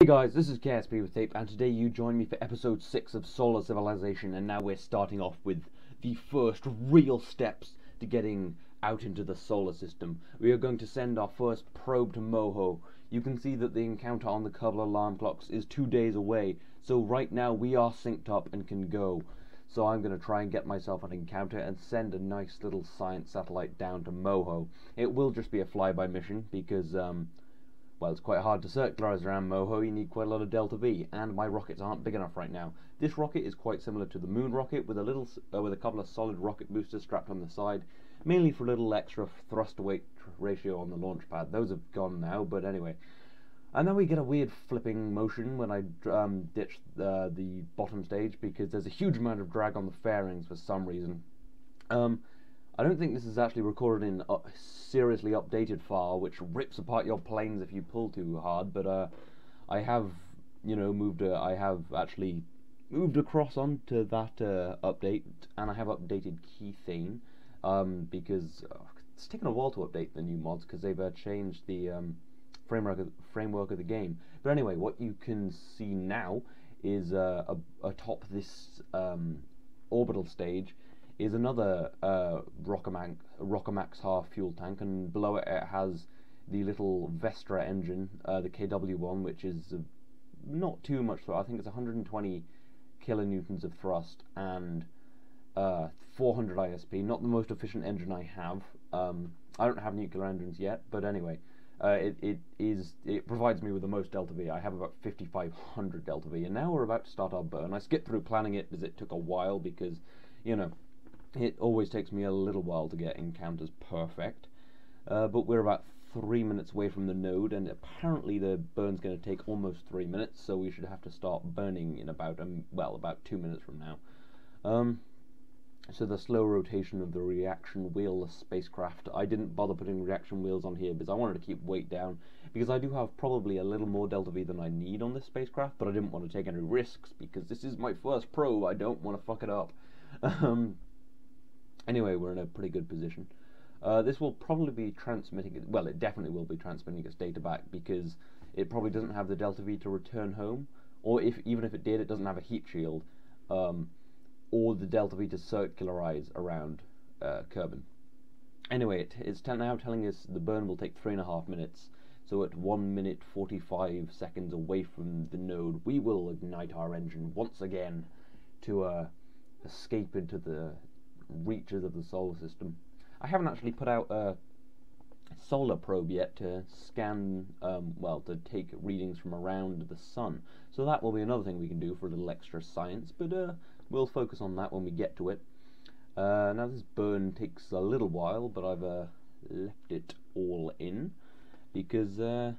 Hey guys, this is KSP with Tape, and today you join me for episode 6 of Solar Civilization, and now we're starting off with the first real steps to getting out into the solar system. We are going to send our first probe to Moho. You can see that the encounter on the Kerbal alarm clocks is 2 days away, so right now we are synced up and can go. So I'm going to try and get myself an encounter and send a nice little science satellite down to Moho. It will just be a flyby mission because, well, it's quite hard to circularize around Moho. You need quite a lot of delta V, and my rockets aren't big enough right now. This rocket is quite similar to the moon rocket, with a couple of solid rocket boosters strapped on the side, mainly for a little extra thrust to weight ratio on the launch pad. Those have gone now, but anyway. And then we get a weird flipping motion when I ditch the bottom stage, because there's a huge amount of drag on the fairings for some reason. I don't think this is actually recorded in a seriously updated file, which rips apart your planes if you pull too hard. But I have, I have actually moved across onto that update, and I have updated Keythane because it's taken a while to update the new mods because they've changed the framework of the game. But anyway, what you can see now is atop this orbital stage is another Rocamax half fuel tank, and below it has the little Vestra engine, the KW one, which is not too much thrust. I think it's 120 kilonewtons of thrust and 400 ISP. Not the most efficient engine I have. I don't have nuclear engines yet, but anyway, it provides me with the most delta V. I have about 5,500 delta V, and now we're about to start our burn. I skipped through planning it because it took a while, because it always takes me a little while to get encounters perfect, but we're about 3 minutes away from the node, and apparently the burn's going to take almost 3 minutes, so we should have to start burning in about 2 minutes from now. So the slow rotation of the reaction wheelless spacecraft, I didn't bother putting reaction wheels on here because I wanted to keep weight down, because I do have probably a little more delta V than I need on this spacecraft, but I didn't want to take any risks because this is my first probe. I don't want to fuck it up. Anyway, we're in a pretty good position. This will probably be transmitting, well, it definitely will be transmitting its data back, because it probably doesn't have the delta V to return home, or even if it did, it doesn't have a heat shield, or the delta V to circularize around Kerbal. Anyway, it's now telling us the burn will take 3.5 minutes, so at 1 minute 45 seconds away from the node, we will ignite our engine once again to escape into the reaches of the solar system. I haven't actually put out a solar probe yet to scan, to take readings from around the sun, so that will be another thing we can do for a little extra science, but we'll focus on that when we get to it. Now this burn takes a little while, but I've left it all in because, it's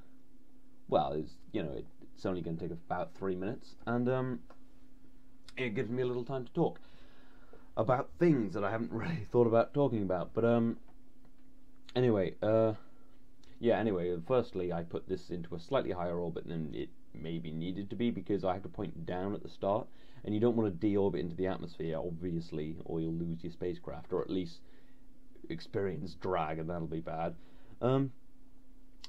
only going to take about 3 minutes, and it gives me a little time to talk about things that I haven't really thought about talking about. But anyway, firstly I put this into a slightly higher orbit than it maybe needed to be, because I have to point down at the start, and you don't want to deorbit into the atmosphere, obviously, or you'll lose your spacecraft, or at least experience drag, and that'll be bad.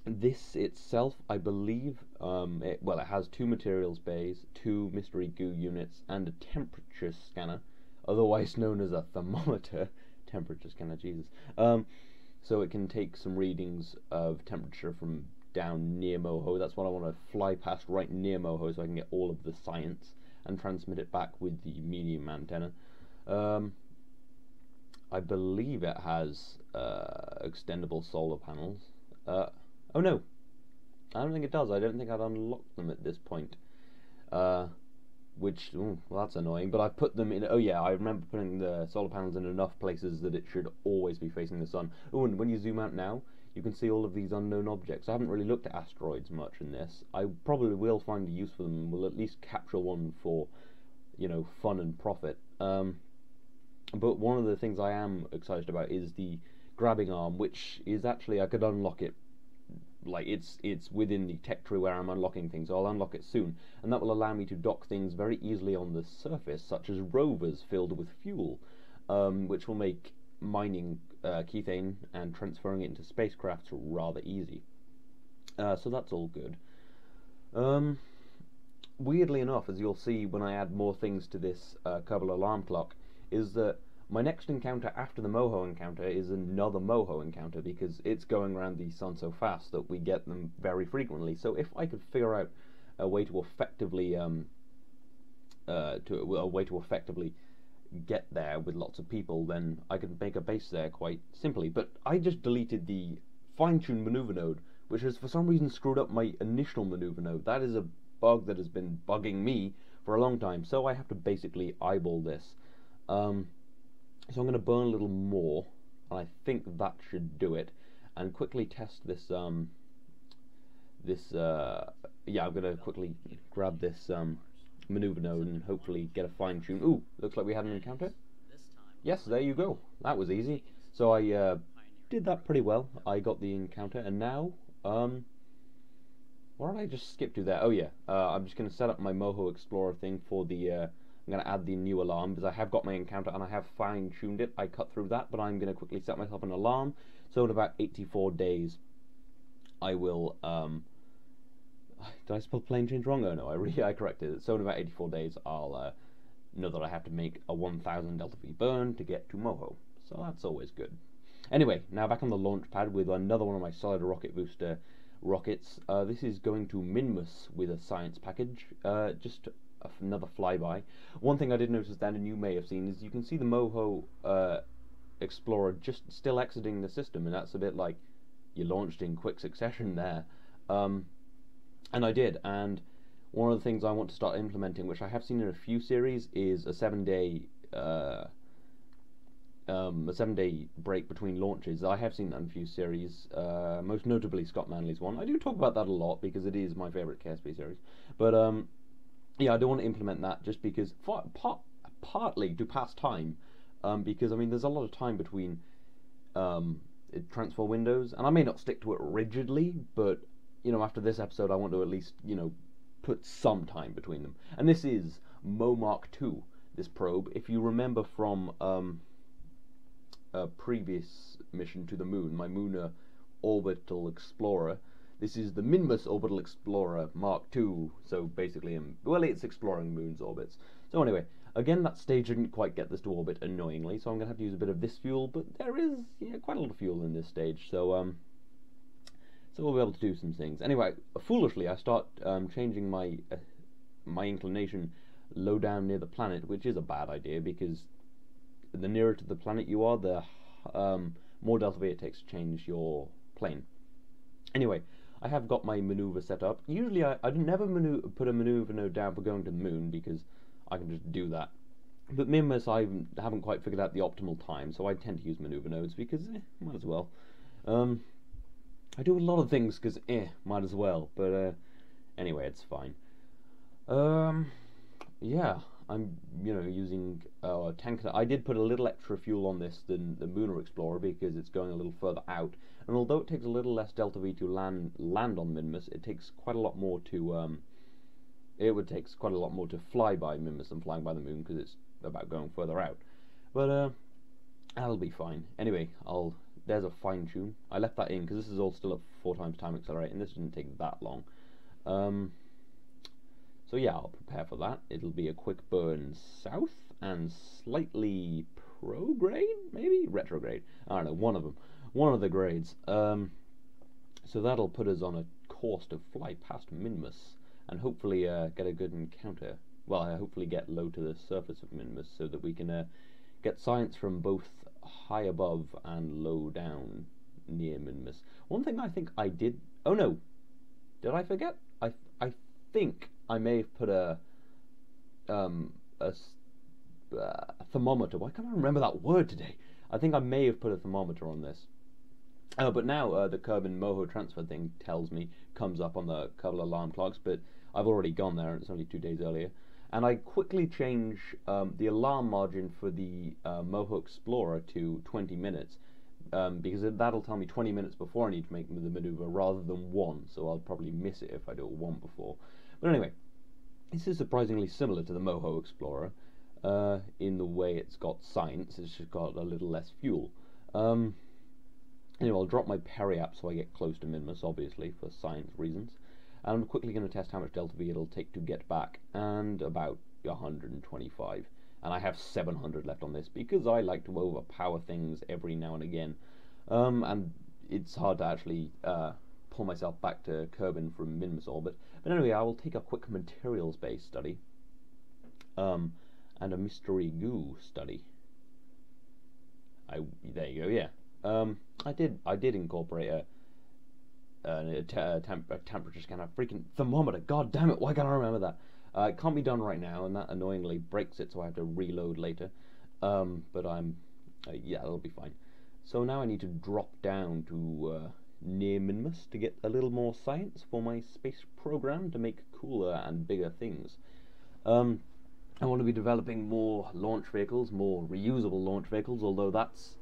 This itself, I believe, it has 2 materials bays, 2 mystery goo units, and a temperature scanner, otherwise known as a thermometer. Temperature scanner, Jesus. So it can take some readings of temperature from down near Moho. That's what I want to fly past, right near Moho, so I can get all of the science and transmit it back with the medium antenna. I believe it has extendable solar panels. Oh no, I don't think it does. I don't think I've unlocked them at this point. Well, that's annoying, but I've put them in. Oh yeah, I remember putting the solar panels in enough places that it should always be facing the sun. Oh, and when you zoom out now, you can see all of these unknown objects. I haven't really looked at asteroids much in this. I probably will find a use for them. We'll at least capture one for, fun and profit. But one of the things I am excited about is the grabbing arm, which is actually, I could unlock it. Like, it's within the tech tree where I'm unlocking things, so I'll unlock it soon, and that will allow me to dock things very easily on the surface, such as rovers filled with fuel, which will make mining Keythane and transferring it into spacecrafts rather easy. So that's all good. weirdly enough, as you'll see when I add more things to this Kerbal alarm clock, is that my next encounter after the Moho encounter is another Moho encounter, because it's going around the sun so fast that we get them very frequently. So if I could figure out a way to effectively get there with lots of people, then I could make a base there quite simply. But I just deleted the fine-tune maneuver node, which has for some reason screwed up my initial maneuver node. That is a bug that has been bugging me for a long time, so I have to basically eyeball this. So I'm going to burn a little more, and I think that should do it. And quickly test this. Yeah, I'm going to quickly grab this maneuver node and hopefully get a fine tune. Ooh, looks like we had an encounter. Yes, there you go. That was easy. So I did that pretty well. I got the encounter, and now what did I just skip to there? Oh yeah, I'm just going to set up my Moho Explorer thing for the. I'm going to add the new alarm because I have got my encounter and I have fine-tuned it. I cut through that, but I'm going to quickly set myself an alarm. So in about 84 days, I will. Did I spell plane change wrong? Oh no, I corrected it. So in about 84 days, I'll know that I have to make a 1000 Delta V burn to get to Moho. So that's always good. Anyway, now back on the launch pad with another one of my solid rocket booster rockets. This is going to Minmus with a science package. Just another flyby. One thing I did notice then, and you may have seen, is you can see the Moho Explorer just still exiting the system, and that's a bit like you launched in quick succession there. And I did, and one of the things I want to start implementing, which I have seen in a few series, is a 7-day break between launches. I have seen that in a few series, most notably Scott Manley's one. I do talk about that a lot because it is my favourite KSP series. But yeah, I do want to implement that just because, partly to pass time, because I mean there's a lot of time between transfer windows, and I may not stick to it rigidly, but you know, after this episode I want to at least, you know, put some time between them. And this is Mo Mark II, this probe. If you remember from a previous mission to the moon, my Moon Orbital Explorer, this is the Minmus Orbital Explorer Mark II, so basically, well, it's exploring moon's orbits. So anyway, again, that stage didn't quite get this to orbit, annoyingly, so I'm going to have to use a bit of this fuel, but there is, yeah, quite a lot of fuel in this stage, so we'll be able to do some things. Anyway, foolishly, I start changing my my inclination low down near the planet, which is a bad idea, because the nearer to the planet you are, the more Delta V it takes to change your plane. Anyway, I have got my maneuver set up. Usually I never put a maneuver node down for going to the moon, because I can just do that. But Minmus, I haven't quite figured out the optimal time, so I tend to use maneuver nodes, because might as well. I do a lot of things because might as well, but anyway, it's fine. Yeah, I'm, you know, using tank. I did put a little extra fuel on this than the Lunar Explorer because it's going a little further out, and although it takes a little less Delta V to land on Minmus, it takes quite a lot more to fly by Minmus than flying by the moon, because it's about going further out. But that'll be fine. Anyway, there's a fine tune. I left that in because this is all still at 4 times time accelerate, and this didn't take that long. So yeah, I'll prepare for that. It'll be a quick burn south and slightly prograde, maybe retrograde. I don't know, one of them, one of the grades. So that'll put us on a course to fly past Minmus and hopefully get a good encounter. Well, hopefully get low to the surface of Minmus so that we can get science from both high above and low down near Minmus. One thing I think I did. Oh no, did I forget? I think I may have put a thermometer. Why can't I remember that word today? I think I may have put a thermometer on this. But now the Kerbal Moho transfer thing comes up on the Kerbal alarm clocks, but I've already gone there and it's only 2 days earlier. And I quickly change the alarm margin for the Moho Explorer to 20 minutes, because that'll tell me 20 minutes before I need to make the maneuver rather than 1, so I'll probably miss it if I do it 1 before. But anyway, this is surprisingly similar to the Moho Explorer in the way it's got science. It's just got a little less fuel. Anyway, I'll drop my periap so I get close to Minmus, obviously, for science reasons. and I'm quickly going to test how much delta V it'll take to get back, and about 125. And I have 700 left on this because I like to overpower things every now and again, and it's hard to actually pull myself back to Kerbin from Minimus orbit. But anyway, I will take a quick materials-based study, and a mystery goo study. There you go. Yeah, I did incorporate a temperature scanner, freaking thermometer. God damn it! Why can't I remember that? It can't be done right now, and that annoyingly breaks it, so I have to reload later. But yeah, that'll be fine. So now I need to drop down to near Minimus to get a little more science for my space program to make cooler and bigger things. I want to be developing more launch vehicles, more reusable launch vehicles, although that's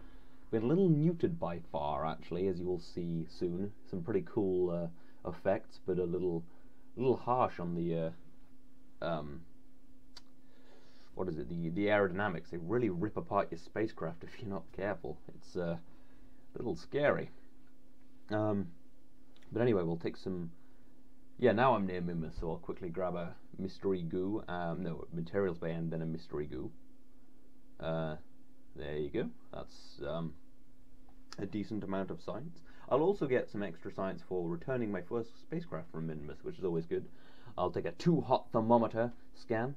been a little muted by far, actually, as you will see soon. Some pretty cool effects, but a little harsh on the what is it? The aerodynamics. They really rip apart your spacecraft if you're not careful. It's a little scary. But anyway, we'll take some. Yeah, now I'm near Minimus, so I'll quickly grab a mystery goo. No, materials bay and then a mystery goo. There you go. That's a decent amount of science. I'll also get some extra science for returning my first spacecraft from Minimus, which is always good. I'll take a too hot thermometer scan,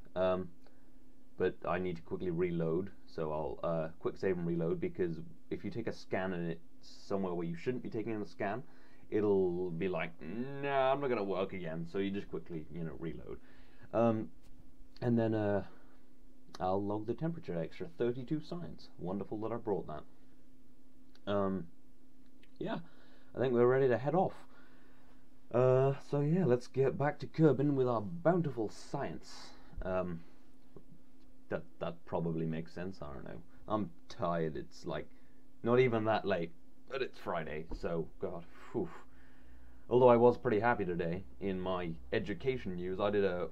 but I need to quickly reload, so I'll quick save and reload, because if you take a scan and it's somewhere where you shouldn't be taking a scan, it'll be like, nah, I'm not going to work again, so you just quickly, reload. And then I'll log the temperature, extra 32 science. Wonderful that I brought that. Yeah, I think we're ready to head off. So yeah, let's get back to Kerbin with our bountiful science. That probably makes sense, I don't know. I'm tired, it's like, not even that late, but it's Friday, so, God, phew. Although I was pretty happy today, in my education news, I did a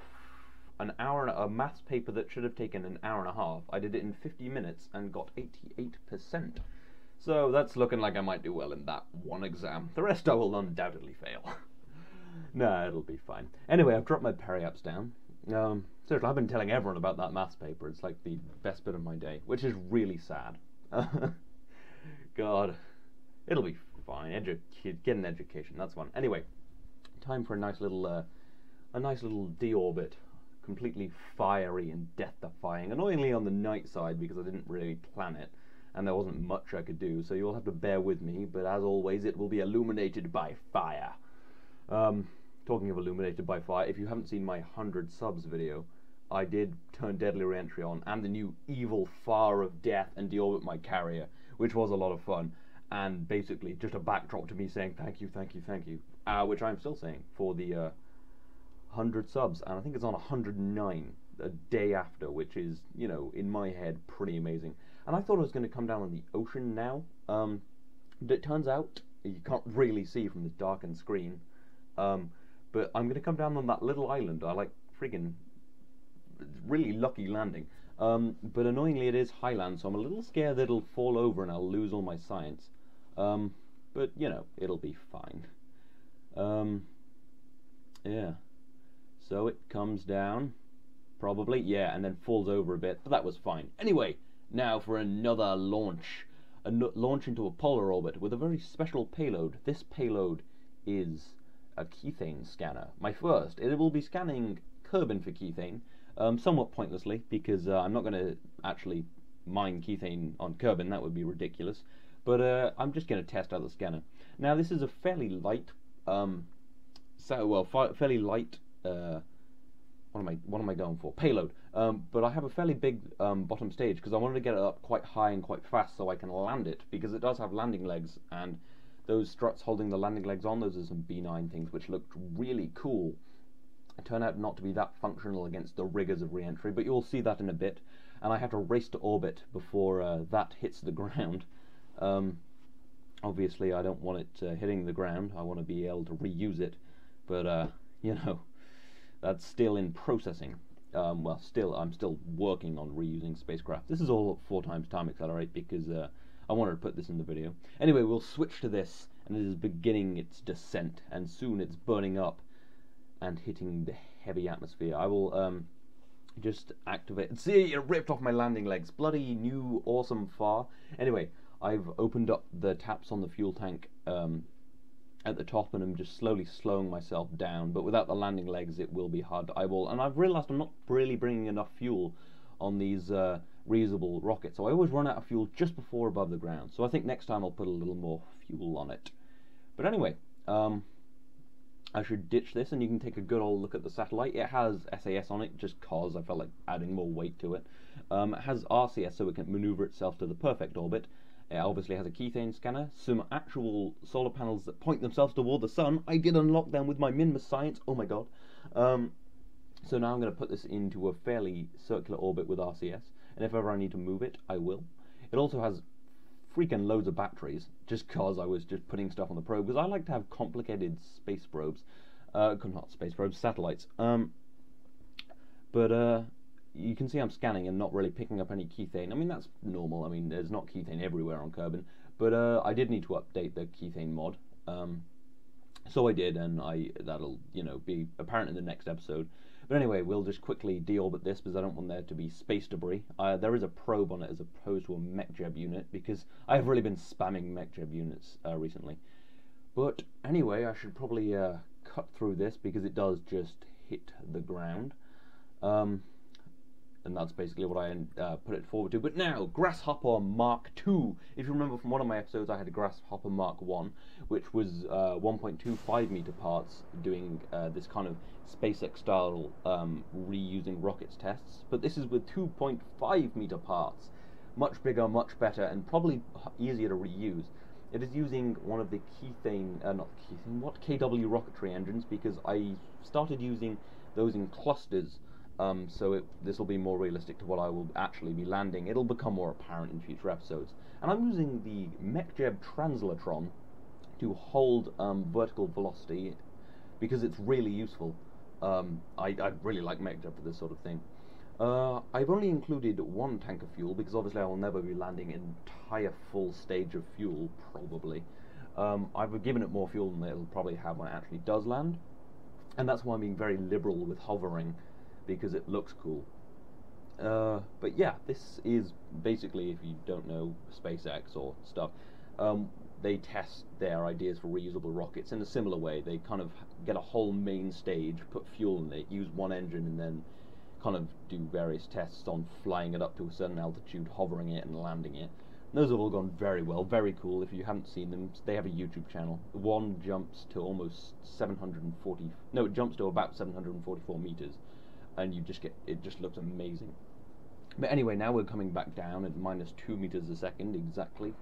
maths paper that should have taken an hour and a half. I did it in 50 minutes and got 88%. So that's looking like I might do well in that one exam. The rest I will undoubtedly fail. Nah, it'll be fine. Anyway, I've dropped my periaps down. Seriously, I've been telling everyone about that maths paper. It's like the best bit of my day, which is really sad. God, it'll be fine. Get an education, that's fun. Anyway, time for a nice little deorbit, completely fiery and death-defying. Annoyingly on the night side because I didn't really plan it, and there wasn't much I could do, so you'll have to bear with me. But as always, it will be illuminated by fire. Talking of illuminated by fire, if you haven't seen my 100 subs video, I did turn Deadly Reentry on, and the new evil Fire of Death, and deorbit my carrier, which was a lot of fun, and basically just a backdrop to me saying thank you, thank you, thank you, which I'm still saying for the 100 subs, and I think it's on 109 a day after, which is, in my head, pretty amazing. And I thought it was going to come down on the ocean now, but it turns out you can't really see from this darkened screen. But I'm going to come down on that little island. I like freaking really lucky landing. But annoyingly it is highland, so I'm a little scared that it'll fall over and I'll lose all my science. But, it'll be fine. Yeah. So it comes down, probably, yeah, and then falls over a bit, but that was fine. Anyway, now for another launch. A launch into a polar orbit with a very special payload. This payload is a kethane scanner. My first. It will be scanning Kerbin for kethane, somewhat pointlessly, because I'm not going to actually mine kethane on Kerbin. That would be ridiculous. But I'm just going to test out the scanner. Now, this is a fairly light, fairly light. What am I going for? Payload. But I have a fairly big bottom stage because I wanted to get it up quite high and quite fast so I can land it, because it does have landing legs, and those struts holding the landing legs on, those are some B9 things which looked really cool. It turned out not to be that functional against the rigors of re-entry, but you'll see that in a bit. And I have to race to orbit before that hits the ground. Obviously I don't want it hitting the ground. I want to be able to reuse it, but that's still in processing. I'm still working on reusing spacecraft. This is all 4 times time accelerate because I wanted to put this in the video. Anyway, we'll switch to this, and it is beginning its descent, and soon it's burning up. and hitting the heavy atmosphere. I will just activate. See, it ripped off my landing legs. Bloody new awesome far. Anyway, I've opened up the taps on the fuel tank at the top, and I'm just slowly slowing myself down. But without the landing legs, it will be hard to eyeball. And I've realised I'm not really bringing enough fuel on these reusable rockets, so I always run out of fuel just before above the ground. So I think next time I'll put a little more fuel on it. But anyway, I should ditch this, and you can take a good old look at the satellite. It has SAS on it, just cause I felt like adding more weight to it. It has RCS, so it can maneuver itself to the perfect orbit. It obviously has a kethane scanner, some actual solar panels that point themselves toward the sun. I did unlock them with my Minmus science, oh my god. So now I'm going to put this into a fairly circular orbit with RCS, and if ever I need to move it, I will. It also has freaking loads of batteries, just cause I was just putting stuff on the probe, because I like to have complicated space probes, not space probes, satellites. But you can see I'm scanning and not really picking up any kethane. I mean, that's normal. I mean, there's not kethane everywhere on Kerbal, but I did need to update the kethane mod. So I did, and that'll, be apparent in the next episode. But anyway, we'll just quickly deorbit this because I don't want there to be space debris. There is a probe on it as opposed to a MechJeb unit, because I have really been spamming MechJeb units recently. But anyway, I should probably cut through this because it does just hit the ground. And that's basically what I put it forward to. But now, Grasshopper Mark II. If you remember from one of my episodes, I had a Grasshopper Mark I, which was 1.25 meter parts, doing this kind of SpaceX style reusing rockets tests. But this is with 2.5 meter parts, much bigger, much better, and probably easier to reuse. It is using one of the KW rocketry engines, because I started using those in clusters. So this will be more realistic to what I will actually be landing. It'll become more apparent in future episodes. And I'm using the MechJeb Translatron to hold vertical velocity, because it's really useful. I really like MechJeb for this sort of thing. I've only included one tank of fuel, because obviously I will never be landing an entire full stage of fuel, probably. I've given it more fuel than it'll probably have when it actually does land. And that's why I'm being very liberal with hovering, because it looks cool. But yeah, this is basically, if you don't know SpaceX or stuff, they test their ideas for reusable rockets in a similar way. They kind of get a whole main stage, put fuel in it, use one engine, and then kind of do various tests on flying it up to a certain altitude, hovering it, and landing it. And those have all gone very well, very cool. If you haven't seen them, they have a YouTube channel. One jumps to almost 740, no, it jumps to about 744 meters. And you just get, it just looks amazing. But anyway, now we're coming back down at -2 meters a second exactly.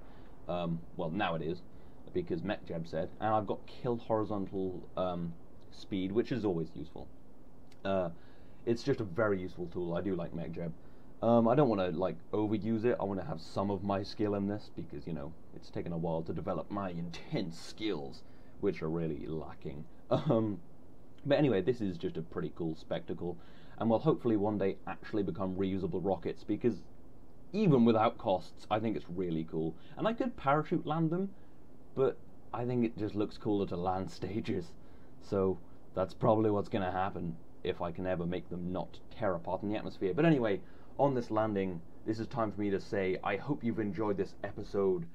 Well, now it is, because MechJeb said, and I've got kill horizontal speed, which is always useful. It's just a very useful tool. I do like MechJeb. I don't want to overuse it. I want to have some of my skill in this, because it's taken a while to develop my intense skills, which are really lacking. But anyway, this is just a pretty cool spectacle, and will hopefully one day actually become reusable rockets, because even without costs, I think it's really cool. And I could parachute land them, but I think it just looks cooler to land stages. So that's probably what's going to happen, if I can ever make them not tear apart in the atmosphere. But anyway, on this landing, this is time for me to say, I hope you've enjoyed this episode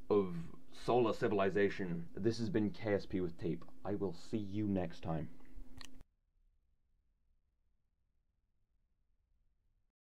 of Solar Civilization. This has been KSP with Tape. I will see you next time.